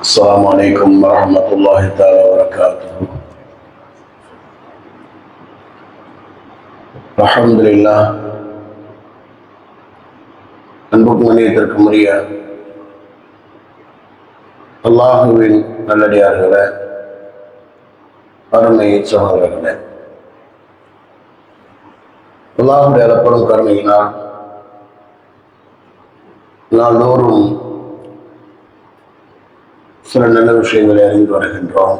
السلام عليكم ورحمة الله تعالى وبركاته. الحمد لله. அன்புக்கும் மனிதத்திற்கும் உரிய அல்லாஹுவின் நல்லடியார்களே, அருமை சகோதரர்களே, அல்லாஹுடைய அளப்படும் கருணையினால் நாள்தோறும் சில நல்ல விஷயங்களை அறிந்து வருகின்றோம்.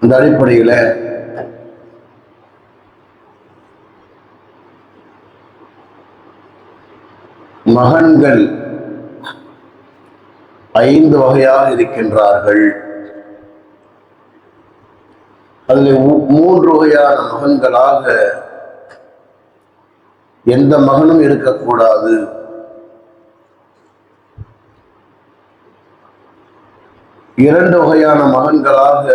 அந்த அடிப்படையில் மகன்கள் 5 வகையாக இருக்கின்றார்கள். அதில் 3 வகையான மகன்களாக எந்த மகனும் இருக்கக்கூடாது. இரண்டு வகையான மகன்களாக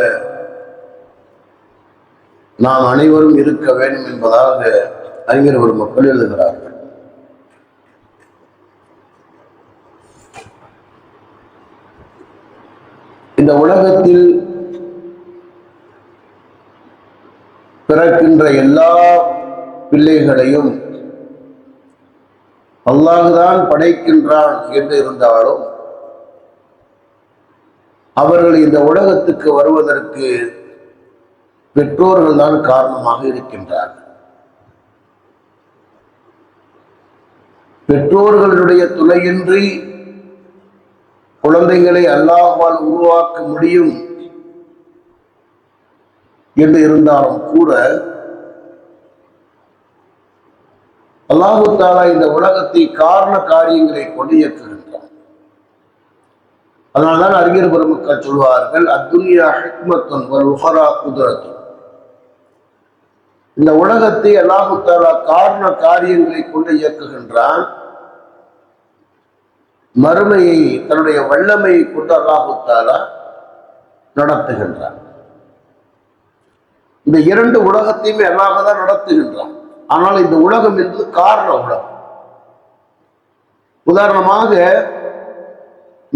நாம் அனைவரும் இருக்க வேண்டும் என்பதாக அறிஞர் பெருமக்கள் எழுதுகிறார்கள். இந்த உலகத்தில் பிறக்கின்ற எல்லா பிள்ளைகளையும் அல்லாஹ்தான் படைக்கின்றான் என்று இருந்தாலும் அவர்கள் இந்த உலகத்துக்கு வருவதற்கு பெற்றோர்கள் தான் காரணமாக இருக்கின்றார்கள். பெற்றோர்களுடைய துணையின்றி குழந்தைகளை அல்லாஹ்வால் உருவாக்க முடியும் என்று இருந்தாலும் கூட அல்லாஹ் தஆலா இந்த உலகத்தை காரண காரியங்களை கொண்டு இயக்குகின்றார். அதனால்தான் அறிஞர் பெருமக்கள் சொல்வார்கள், அத்துன்யா ஹிக்மத்துன் வல் உஹரா குத்ரத்துன். இந்த உலகத்தை அல்லாஹ் தஆலா காரண காரியங்களை கொண்டு இயக்குகின்றான். மறுமையை தன்னுடைய வல்லமையை கொண்டு அல்லாஹ் தஆலா நடத்துகின்றான். இந்த 2 உலகத்தையுமே அல்லாஹ் தான் நடத்துகின்றான். ஆனால் இந்த உலகம் என்பது காரண உலகம். உதாரணமாக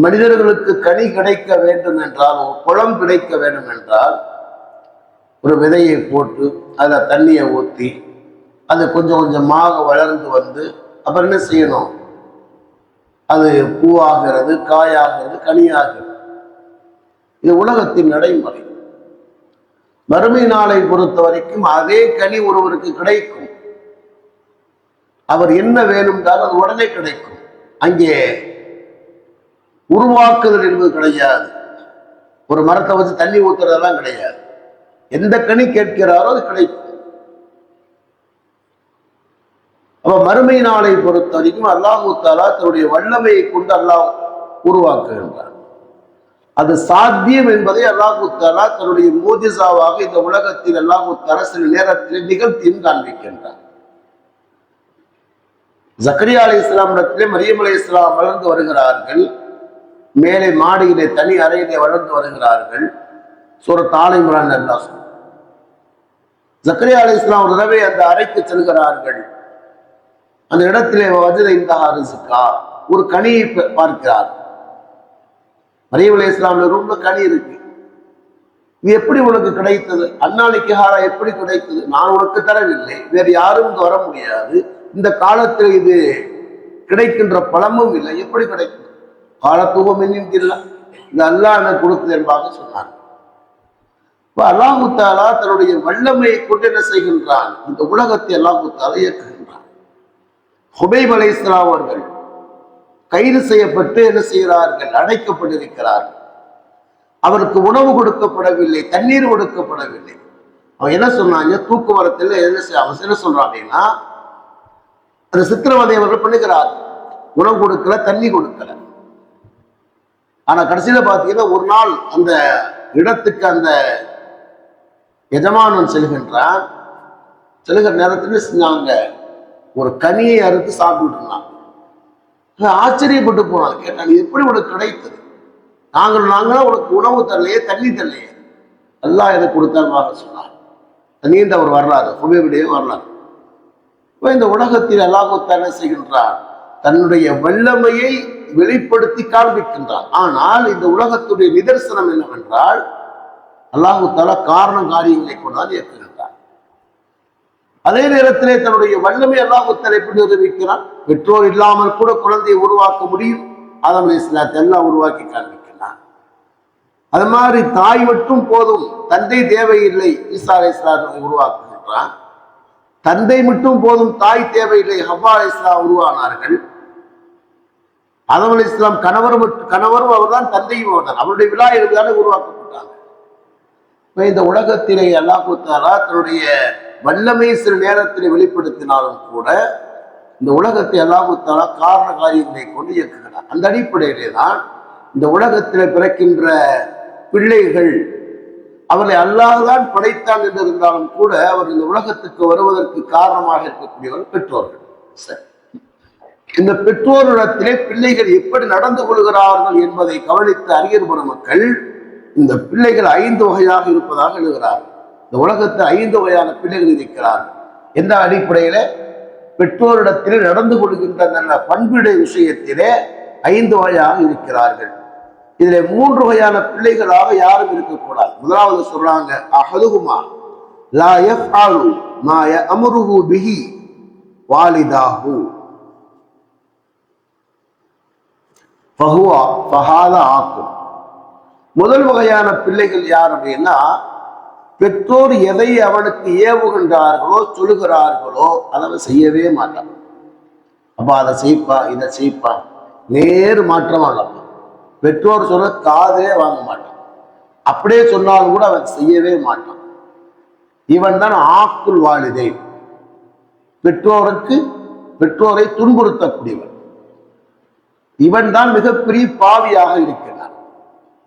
மனிதர்களுக்கு கனி கிடைக்க வேண்டும் என்றால், ஒரு பழம் கிடைக்க வேண்டும் என்றால், ஒரு விதையை போட்டு அதில் தண்ணியை ஊற்றி அது கொஞ்சம் கொஞ்சமாக வளர்ந்து வந்து அப்புறம் என்ன செய்யணும், அது பூவாகிறது, காயாகிறது, கனியாகிறது. இது உலகத்தின் நடைமுறை. மறுமை நாளை பொறுத்த வரைக்கும் அதே கனி ஒருவருக்கு கிடைக்கும். அவர் என்ன வேணும்ன்றால் அது உடனே கிடைக்கும். அங்கே உருவாக்குதல் என்பது கிடையாது. ஒரு மரத்தை வச்சு தண்ணி ஊத்துறதெல்லாம் கிடையாது. எந்த கனி கேட்கிறாரோ அது கிடைக்கும். அப்ப மறுமை நாளை பொறுத்த வரைக்கும் அல்லாஹ் தஆலா தன்னுடைய வல்லமையை கொண்டு அல்லாஹ் உருவாக்குகின்றார். அது சாத்தியம் என்பதை அல்லாஹ் தஆலா தன்னுடைய மோஜிசாவாக இந்த உலகத்தில் அல்லாஹ் தஆலா சில நேரத்தில் நிகழ்த்தியும் காண்பிக்கின்றார். ஜக்கரியா அலைஹிஸ்ஸலாம் இடத்திலே மரியம் அலைஹிஸ்ஸலாம் வளர்ந்து வருகிறார்கள். மேலே மாடியிலே தனி அறையிலே வளர்ந்து வருகிறார்கள். சூரத் ஆல இம்ரான் அல்லாஹ் சொல்றார். ஜக்கரியா அலைஹிஸ்ஸலாம் ஒரு தடவை அந்த அறைக்கு செல்கிறார்கள். அந்த இடத்திலே வஜத இன்தஹா ரிஸ்கா, ஒரு கனியை பார்க்கிறார். மரியம் அலைஹிஸ்ஸலாம் ரொம்ப கனி இருக்கு. இது எப்படி உனக்கு கிடைத்தது? அன்னாலிக்கு ஹாரா எப்படி கிடைத்தது? நான் உனக்கு தரவில்லை, வேறு யாரும் இங்கு வர முடியாது. இந்த காலத்தில் இது கிடைக்கின்ற பழமும் இல்லை, எப்படி கிடைக்கும்? காலத்துவம் இல்லை, இது அல்லாஹ் எனக்கு கொடுத்தது என்பதாக சொன்னார். இப்ப அல்லாஹ் தஆலா தன்னுடைய வல்லமையை கொண்டு என்ன செய்கின்றான்? இந்த உலகத்தை அல்லாஹ் தஆலா இயக்குகின்றான். ஹுபைப் அலைஹிஸ்ஸலாம் அவர்கள் கைது செய்யப்பட்டு என்ன செய்கிறார்கள்? அடைக்கப்பட்டிருக்கிறார்கள். அவருக்கு உணவு கொடுக்கப்படவில்லை, தண்ணீர் கொடுக்கப்படவில்லை. அவன் என்ன சொன்னாங்க? தூக்குமரத்தில் என்ன சொல்றான் அப்படின்னா, அந்த சித்திரவதை அவர்கள் பண்ணுகிறார். உணவு கொடுக்கல, தண்ணி கொடுக்கல. ஆனா கடைசியில பாத்தீங்கன்னா ஒரு நாள் அந்த இடத்துக்கு அந்த எஜமானன் செல்கின்றான். செல்கிற நேரத்தில் செஞ்சாங்க, ஒரு கனியை அறுத்து சாப்பிட்டு இருந்தான். ஆச்சரியப்பட்டு போனாங்க. கேட்டாங்க, எப்படி உனக்கு கிடைத்தது? நாங்களும் உனக்கு உணவு தரலையே, தண்ணி தரலையே. அல்லாஹ் எனக்கு கொடுத்தாங்க சொன்னார். நீண்ட ஒரு வரலாறு, ஹுபைபுடைய வரலாறு. இந்த உலகத்தில் அல்லாஹ் தஆலா செய்கின்றார், தன்னுடைய வல்லமையை வெளிப்படுத்தி காண்பிக்கின்றான். ஆனால் இந்த உலகத்துடைய நிதர்சனம் என்னவென்றால் அல்லாஹு தஆலா காரண காரியங்களை கொண்டால் இயக்குகின்றான். அதே நேரத்திலே தன்னுடைய வல்லமை அல்லாஹு தஆலா எப்படி நிரூபிக்கிறான்? பெற்றோர் இல்லாமல் கூட குழந்தையை உருவாக்க முடியும். ஆதம் அலைஹிஸ்ஸலாத்தை எல்லாம் உருவாக்கி காண்பிக்கிறான். அது மாதிரி தாய் மட்டும் போதும், தந்தை தேவையில்லை. ஈசா அலைஹிஸ்ஸலாத்தை உருவாக்குகின்றான். தந்தை மட்டும் போதும், தாய் தேவையில்லை. ஹவ்வா அலைஹிஸ்ஸலாம் உருவானார்கள். ஆதம் அலைஹிஸ்ஸலாம் கணவரும் அவர்தான், தந்தையும் அவர்தான். அவருடைய விலாயத்தால் உருவாக்கப்பட்டாங்க. இந்த உலகத்திலே அல்லாஹ் தஆலா தன்னுடைய வல்லமை சில நேரத்தில் வெளிப்படுத்தினாலும் கூட இந்த உலகத்தை அல்லாஹ் தஆலா காரண காரியங்களை கொண்டு இயக்குகிறார். அந்த அடிப்படையிலே தான் இந்த உலகத்தில் பிறக்கின்ற பிள்ளைகள் அவரை அல்லாஹ் தான் படைத்தான் என்று இருந்தாலும் கூட அவர் இந்த உலகத்துக்கு வருவதற்கு காரணமாக இருக்கக்கூடியவர் பெற்றோர்கள். சரி, இந்த பெற்றோரிடத்திலே பிள்ளைகள் எப்படி நடந்து கொள்கிறார்கள் என்பதை கவனித்த அறிஞர் பெருமக்கள் இந்த பிள்ளைகள் 5 வகையாக இருப்பதாக எழுதுகிறார்கள். இந்த உலகத்தில் 5 வகையான பிள்ளைகள் இருக்கிறார்கள். எந்த அடிப்படையில? பெற்றோரிடத்திலே நடந்து கொள்கின்ற நல்ல பண்புடைய விஷயத்திலே 5 வகையாக இருக்கிறார்கள். இதிலே 3 வகையான பிள்ளைகளாக யாரும் இருக்கக்கூடாது. முதலாவது சொல்றாங்க, அஹதுஹுமா லா யஃஅலு மா யஅமுருஹு பிஹி வாலிதாஹு ஃபஹாதா ஆக்கும். முதல் வகையான பிள்ளைகள் யார் அப்படின்னா, பெற்றோர் எதை அவனுக்கு ஏவுகின்றார்களோ சொல்லுகிறார்களோ அதை செய்யவே மாட்டான். அப்ப அதை செய்ப்பா, இதை செய்ப்பா, நேரு மாற்றமா இல்லப்பா. பெற்றோர் சொல்ல காதே வாங்க மாட்டான். அப்படியே சொன்னாலும் கூட அவன் செய்யவே மாட்டான். இவன் தான் ஆக்குல் வாலிதை, பெற்றோரை துன்புறுத்தக்கூடியவன். இவன் தான் மிகப்பெரிய பாவியாக இருக்கிறான்.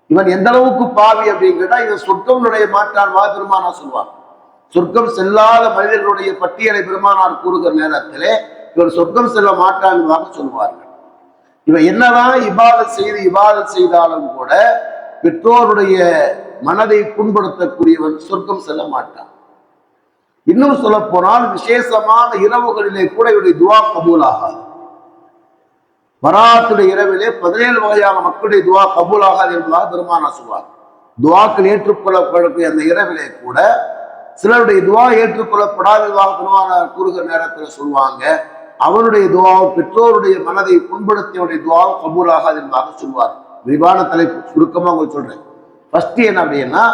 இவன் எந்த அளவுக்கு பாவி அப்படின்னு கேட்டா, இவன் சொர்க்கம் நுழைய மாட்டான் பெருமானார் சொல்வார். சொர்க்கம் செல்லாத மனிதர்களுடைய பட்டியலை பெருமானார் கூறுகிற நேரத்திலே இவன் சொர்க்கம் செல்ல மாட்டான் என்பதாக சொல்வார்கள். இவன் என்னதான் இபாதத் செய்தாலும் கூட பெற்றோருடைய மனதை புண்படுத்தக்கூடியவன் சொர்க்கம் செல்ல மாட்டான். இன்னும் சொல்ல போனால் விசேஷமான இரவுகளிலே கூட இவருடைய துவா கபூல் ஆகாது. பராத்துடைய இரவிலே 17 வகையான மக்களுடைய துவா கபூல் ஆகாது என்பதாக பெருமானார் சொல்வார். துவாக்கள் ஏற்றுக்கொள்ளப்படக்கூடிய அந்த இரவிலே கூட சிலருடைய துவா ஏற்றுக்கொள்ளப்படாததாக பெருமானார் கூறுகிற நேரத்தில் சொல்லுவாங்க, அவனுடைய துவாவும் பெற்றோருடைய மனதை புண்படுத்தியவனுடைய துவாவும் கபூல் ஆகாது என்பதாக சொல்வார். விரிவான தலைப்பு சுருக்கமா உங்களுக்கு சொல்றேன். ஃபர்ஸ்ட் என்ன அப்படின்னா,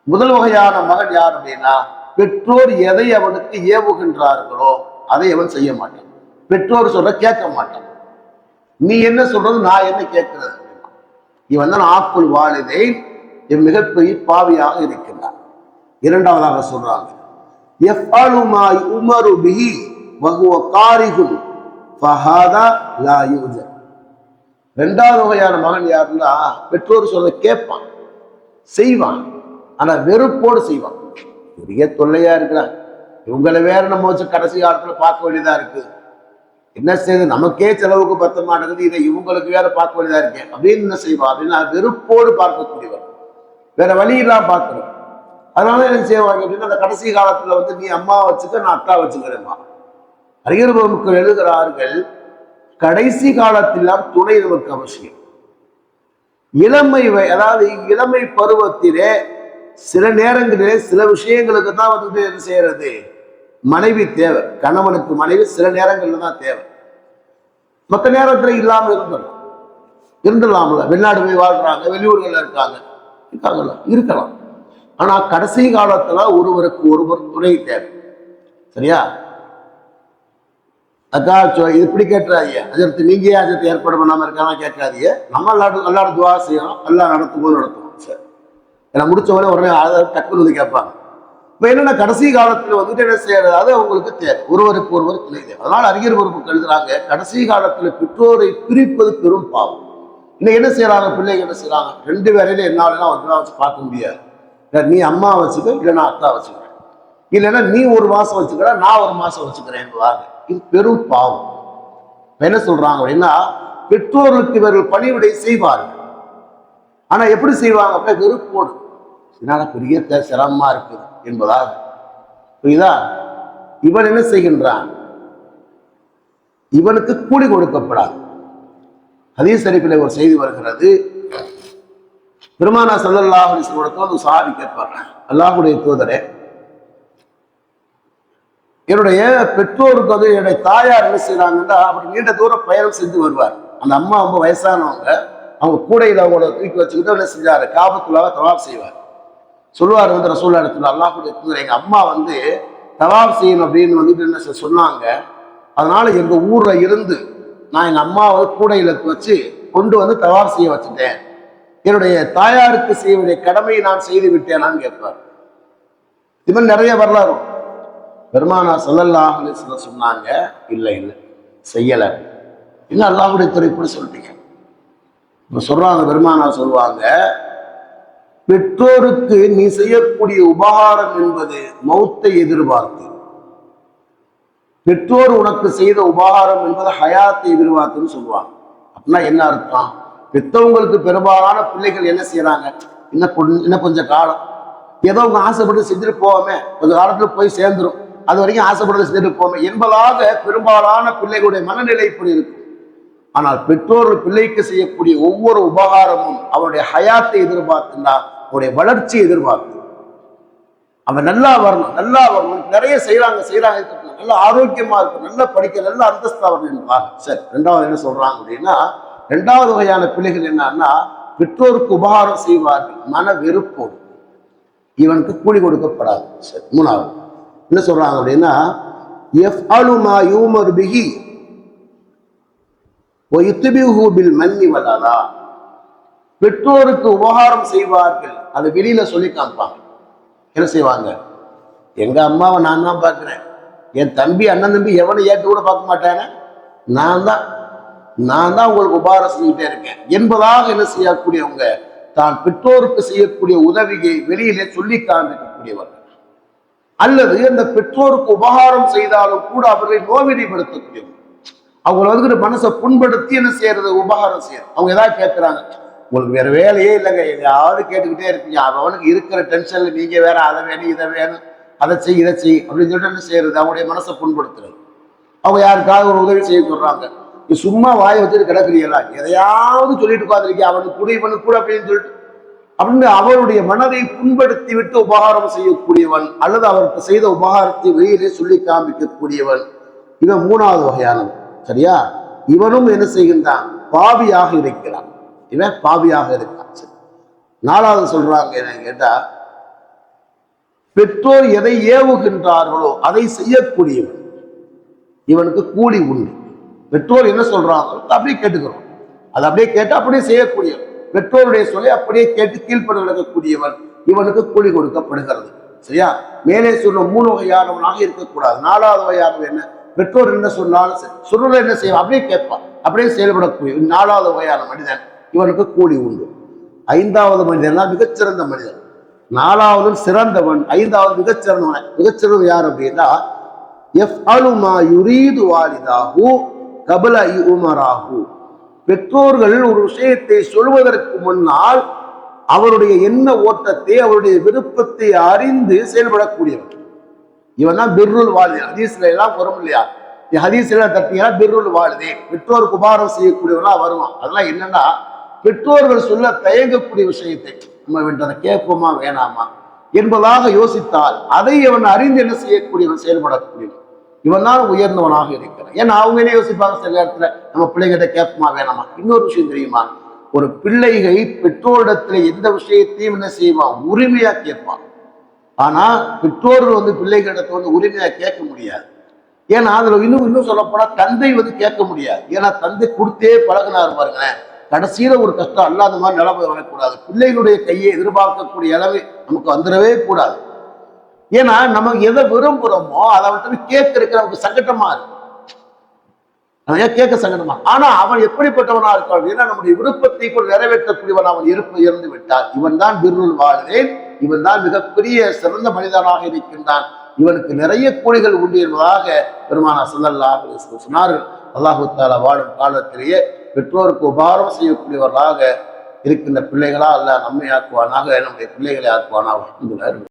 முதல் வகையான மகன் யார் அப்படின்னா, பெற்றோர் எதை அவனுக்கு ஏவுகின்றார்களோ அதை அவன் செய்ய மாட்டான். பெற்றோர் சொல்ற கேட்க மாட்டான். நீ என்ன சொல்றது, நான் என்ன கேட்கிறது. இவன் தான் ஆக்குல் வாலிதை, மிகப்பெரிய பாவியாக இருக்கின்றான். இரண்டாவதாக சொல்றாங்க, யஃஅலு மா யுமரு பிஹி வஹுவ காரிஹுன் ஃபஹாதா லா யூஜர். இரண்டாவது வகையான மகன் யாருன்னா, பெற்றோர் சொல்ற கேட்பான், செய்வான், ஆனா வெறுப்போடு செய்வான். பெரிய தொல்லையா இருக்கிறான். இவங்களை வேற நம்ம வச்சு கடைசி காலத்துல பார்க்க வேண்டியதா இருக்கு. என்ன செய்யுது, நமக்கே செலவுக்கு பத்த மாட்டேங்குது, இதை இவங்களுக்கு வேற பார்க்க வேண்டியதா இருக்கேன் அப்படின்னு என்ன செய்வான் அப்படின்னா, வெறுப்போடு பார்க்கக்கூடியவர், வேற வழியெல்லாம் பார்க்கணும். அதனால என்ன செய்வாங்க அப்படின்னா, அந்த கடைசி காலத்துல நீ அம்மா வச்சுக்க, நான் அத்தா வச்சுக்கிறேம்மா. அறிஞர் பெருமக்கள் எழுதுகிறார்கள், கடைசி காலத்திலாம் துணை நமக்கு அவசியம். அதாவது இளமை பருவத்திலே சில நேரங்களிலே சில விஷயங்களுக்கு தான் என்ன செய்யறது, மனைவி தேவை. கணவனுக்கு மனைவி சில நேரங்கள்ல தான் தேவை. மற்ற நேரத்துல இல்லாம இருந்துடலாம்ல. வெளிநாடு போய் வாழ்றாங்க, வெளியூர்கள்ல இருக்கலாம். ஆனா கடைசி காலத்துல ஒருவருக்கு ஒருவர் துணை தேவை. சரியா? அக்கா இது இப்படி கேட்டுறாதீங்க, அதற்கு நீங்க அதற்கு ஏற்பாடு பண்ணாம இருக்காங்க கேட்காதீங்க. நம்ம எல்லாரும் துவா செய்யணும், எல்லாம் நடத்துவோம். சரி, ஏன்னா முடிச்ச உடனே டக்குன்னு கேட்பாங்க. இப்ப என்னன்னா, கடைசி காலத்துல என்ன செய்யறது, அது அவங்களுக்கு தேவை, ஒருவருக்கு ஒருவர் துணை தேவை. அதனால அறிஞர் பொறுப்புக்கு எழுதுறாங்க, கடைசி காலத்துல பெற்றோரை பிரிப்பது பெரும் பாவம். இன்னைக்கு என்ன செய்யறாங்க பிள்ளைங்க, என்ன செய்யறாங்க, 2 பேரையில என்னாலாம் வச்சு பார்க்க முடியாது. நீ அம்மா வச்சுக்க, இல்லைன்னா அத்தா வச்சுக்கிறேன், இல்லைன்னா நீ 1 மாசம் வச்சுக்கிற, நான் 1 மாசம் வச்சுக்கிறேன். இது பெரும் பாவம். என்ன சொல்றாங்க அப்படின்னா, பெற்றோர்களுக்கு இவர்கள் பணிவிடை செய்வார்கள். ஆனா எப்படி செய்வாங்க, வெறுப்போடு. இதனால பெரிய சிரமமா இருக்குது என்பதாக. புரியுதா? இவன் என்ன செய்கின்றான், இவனுக்கு கூலி கொடுக்கப்படாது. ஹதீஸ் ஷரீஃபிலே ஒரு செய்தி வருகிறது. பெருமானார் ஸல்லல்லாஹு அலைஹி வஸல்லம் ஒரு சஹாபி கேட்பார், அல்லாஹ்வுடைய தூதரே, என்னுடைய பெற்றோருக்கு வந்து என்னுடைய தாயார் என்ன செய்யறாங்கன்னா அப்படி நீண்ட தூரம் பயணம் செஞ்சு வருவார். அந்த அம்மா ரொம்ப வயசானவங்க, அவங்க கூடையில் அவங்கள தூக்கி வச்சுக்கிட்டு என்ன செஞ்சாரு, காபத்துள்ளாக தவாப் செய்வார். சொல்லுவார் வந்து ரசூலுல்லாஹி அலைஹி வஸல்லம், அல்லாஹ்வுடைய தூதர், எங்க அம்மா வந்து தவாப் செய்யணும் அப்படின்னு வந்துட்டு என்ன சொன்னாங்க. அதனால எங்க ஊர்ல இருந்து நான் எங்க அம்மாவை கூடையில வச்சு கொண்டு வந்து தவாப் செய்ய வச்சுட்டேன். என்னுடைய தாயாருக்கு செய்ய வேண்டிய கடமையை நான் செய்து விட்டேனான்னு கேட்பார். இது மாதிரி நிறைய வரலாறு. பெருமானார் ஸல்லல்லாஹு அலைஹி வஸல்லம் சொன்னாங்க, இல்லை இல்லை செய்யல. இன்னும் அல்லாஹ்வுடைய தூதர் இப்படி சொல்லிட்டீங்க. இப்ப சொல்றாங்க, பெருமானார் சொல்லுவாங்க, பெற்றோருக்கு நீ செய்யக்கூடிய உபகாரம் என்பது மௌத்தை எதிர்பார்த்து, பெற்றோர் உனக்கு செய்த உபகாரம் என்பது ஹயாத்தை எதிர்பார்த்துன்னு சொல்லுவாங்க. அப்படின்னா என்ன அர்த்தம்? பெற்றவங்களுக்கு பெரும்பாலான பிள்ளைகள் என்ன செய்யறாங்க, இன்னும் கொஞ்சம் காலம் ஏதோ அவங்க ஆசைப்பட்டு செஞ்சுட்டு போவோமே, கொஞ்ச காலத்துல போய் சேர்ந்துரும், அது வரைக்கும் ஆசைப்பட்டு செஞ்சுட்டு போவோமே என்பதாக பெரும்பாலான பிள்ளைகளுடைய மனநிலை இப்படி இருக்கும். ஆனால் பெற்றோர்கள் பிள்ளைக்கு செய்யக்கூடிய ஒவ்வொரு உபகாரமும் அவருடைய ஹயாத்தை எதிர்பார்த்துன்னா, அவருடைய வளர்ச்சியை எதிர்பார்த்து, அவன் நல்லா வரணும், நல்லா வரணும், நிறைய செய்யறாங்க நல்லா ஆரோக்கியமா இருக்கும், நல்லா படிக்க, நல்ல அந்தஸ்து வரணும். சரி, ரெண்டாவது என்ன சொல்றாங்க அப்படின்னா, ரெண்டாவது வகையான பிள்ளைகள் என்னன்னா, பெற்றோருக்கு உபகாரம் செய்வார்கள் மன வெறுப்போடு, இவனுக்கு கூலி கொடுக்கப்படாது. சரி, மூணாவது என்ன சொல்றாங்க அப்படின்னா, யஃஅலு மா யூமர் பிஹி வ யுத்பிஹு பில் மன்னி வல் அதா. பெற்றோருக்கு உபகாரம் செய்வார்கள், அதை வெளியில சொல்லி காமிப்பாங்க. என்ன செய்வாங்க, எங்க அம்மாவை நான் தான் பார்க்கிறேன், என் தம்பி அண்ணன் தம்பி எவனை ஏற்று கூட பார்க்க மாட்டானே, நான் தான் உங்களுக்கு உபகாரம் செஞ்சுட்டே இருக்கேன் என்பதாக என்ன செய்யக்கூடியவங்க தான் பெற்றோருக்கு செய்யக்கூடிய உதவியை வெளியிலே சொல்லி காண்பிக்கக்கூடியவர்கள். அல்லது அந்த பெற்றோருக்கு உபகாரம் செய்தாலும் கூட அவர்களை நோவினைப்படுத்தக்கூடியவங்க, அவங்களை வந்து மனசை புண்படுத்தி என்ன செய்யறது, உபகாரம் செய்யறது. அவங்க ஏதாவது கேட்கிறாங்க, உங்களுக்கு வேற வேலையே இல்லைங்க, எதையாவது கேட்டுக்கிட்டே இருக்கீங்க, அவனுக்கு இருக்கிற டென்ஷன்ல நீங்க வேற அதை வேணும் இதை வேணும் அதை செய் இதை செய் அப்படின்னு சொல்லிட்டு என்ன செய்யறது, அவங்களுடைய மனசை புண்படுத்துறது. அவங்க யாருக்காவது ஒரு உதவி செய்ய சொல்றாங்க, நீ சும்மா வாயை வச்சுட்டு கிடக்குறீங்களா, எதையாவது சொல்லிட்டு உட்காந்துருக்கீங்க, அவனுக்கு கூட இவனுக்கு கூட அப்படின்னு சொல்லிட்டு அப்படின்னு அவருடைய மனதை புண்படுத்தி விட்டு உபகாரம் செய்யக்கூடியவன், அல்லது அவருக்கு செய்த உபகாரத்தை வெளியிலே சொல்லி காண்பிக்கக்கூடியவன், இவன் மூணாவது வகையானவன். சரியா? இவனும் என்ன செய்கின்றான், பாவியாக இருக்கிறான். இவன் பாவியாக இருக்கான். சரி, நாலாவது சொல்றாங்க என்னன்னு கேட்டா, பெற்றோர் எதை ஏவுகின்றார்களோ அதை செய்யக்கூடியவன், இவனுக்கு கூலி உண்டு. பெற்றோர் என்ன சொல்றாங்களோ அப்படியே கேட்டுக்கிறோம், அதை அப்படியே கேட்டு அப்படியே செய்யக்கூடியவன், பெற்றோருடைய சொல்லை அப்படியே கேட்டு கீழ்ப்படி நடக்கக்கூடியவன், இவனுக்கு கூலி கொடுக்கப்படுகிறது. சரியா? மேலே சொன்ன மூணு வகையானவனாக இருக்கக்கூடாது. நாலாவது வகையானவன் என்ன, பெற்றோர் என்ன சொன்னாலும் சரி, சொல்ல என்ன செய்வான் அப்படியே கேட்பான், அப்படியே செயல்படக்கூடிய நாலாவது வகையான மனிதன், இவனுக்கு கூலி உண்டு. ஐந்தாவது மனிதன் தான் மிகச்சிறந்த மனிதன். நாலாவது சிறந்தவன், ஐந்தாவது மிகச்சிறந்தவன். மிகச்சிறந்தவன் யார் அப்படின்னா, யஃஅலு மா யுரீது வாலிதாஹு கப்ல யுமராஹு. பெற்றோர்கள் ஒரு விஷயத்தை சொல்வதற்கு முன்னால் அவருடைய எண்ண ஓட்டத்தை, அவருடைய விருப்பத்தை அறிந்து செயல்படக்கூடியவன், இவன் தான் பிர்ருல் வாலிதே. ஹதீஸ்ல எல்லாம் வரும் இல்லையா, ஹதீஸ்ல தட்டியா பிர்ருல் வாலிதே, பெற்றோருக்கு உபகாரம் செய்யக்கூடியவனா வருவான். அதெல்லாம் என்னன்னா, பெற்றோர்கள் சொல்ல தயங்கக்கூடிய விஷயத்தை நம்ம அதை கேட்போமா வேணாமா என்பதாக யோசித்தால் அதை அவன் அறிந்து என்ன செய்யக்கூடியவன், செயல்படக்கூடியவன், இவன் தான் உயர்ந்தவனாக இருக்கிறான். ஏன்னா அவங்க என்ன யோசிப்பாங்க, சில நேரத்துல நம்ம பிள்ளைகிட்ட கேட்போமா வேணாமா. இன்னொரு விஷயம் தெரியுமா, ஒரு பிள்ளைகள் பெற்றோரிடத்துல எந்த விஷயத்தையும் என்ன செய்வான், உரிமையா கேட்பான். ஆனா பெற்றோர்கள் வந்து பிள்ளைகளிடத்தை வந்து உரிமையா கேட்க முடியாது. ஏன்னா அதுல இன்னும் சொல்ல போனா தந்தை வந்து கேட்க முடியாது. ஏன்னா தந்தை கொடுத்தே பழகினாரு பாருங்களேன், கடைசியில ஒரு கஷ்டம் அல்லாத மாதிரி நிலைமை வரக்கூடாது. பிள்ளைகளுடைய கையை எதிர்பார்க்கக்கூடிய அளவு நமக்கு வந்துடவே கூடாது. ஏன்னா நம்ம எதை விரும்புறோமோ அதை வந்து கேட்கறதுக்கு நமக்கு சங்கடமா இருக்கு, கேட்க சங்கடமா. ஆனா அவன் எப்படிப்பட்டவனா இருக்கான் அப்படின்னா, நம்முடைய விருப்பத்தை கூட நிறைவேற்றக்கூடியவன் அவன் இருந்து விட்டால் இவன் தான் பிர்ருல் வாலிதேன், இவன் தான் மிகப்பெரிய சிறந்த மனிதனாக இருக்கின்றான், இவனுக்கு நிறைய கூலிகள் உண்டு என்பதாக பெருமானார் ஸல்லல்லாஹு அலைஹி வஸல்லம் சொன்னார்கள். அல்லாஹு தஆலா வாழும் காலத்திலேயே பெற்றோருக்கு உபகாரம் செய்யக்கூடியவர்களாக இருக்கின்ற பிள்ளைகளா அல்லாஹ் நம்மை ஆக்குவானாக, நம்முடைய பிள்ளைகளை ஆக்குவானாக.